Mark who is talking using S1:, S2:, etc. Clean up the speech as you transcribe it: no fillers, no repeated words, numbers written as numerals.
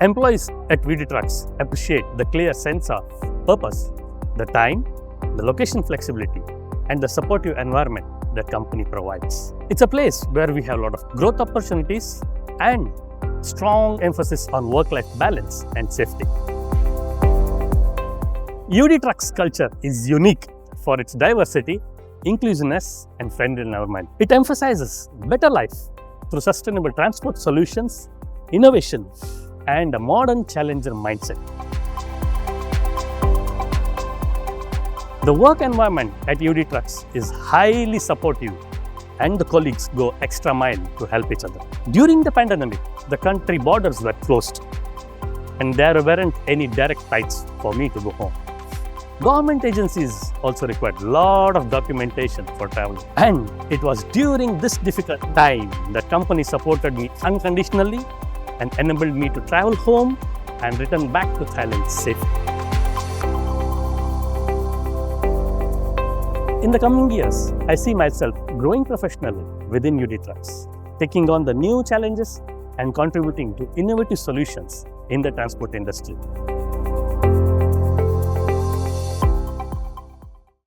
S1: Employees at VD Trucks appreciate the clear sense of purpose, the time, the location flexibility, and the supportive environment that company provides. It's a place where we have a lot of growth opportunities and strong emphasis on work-life balance and safety. UD Trucks culture is unique for its diversity, inclusiveness, and friendly environment. It emphasizes better life through sustainable transport solutions, innovation, and a modern challenger mindset. The work environment at UD Trucks is highly supportive, and the colleagues go extra mile to help each other. During the pandemic, the country borders were closed, and there weren't any direct flights for me to go home. Government agencies also required a lot of documentation for travel. And it was during this difficult time that company supported me unconditionally and enabled me to travel home and return back to Thailand safely. In the coming years, I see myself growing professionally within UD Trucks, taking on the new challenges and contributing to innovative solutions in the transport industry.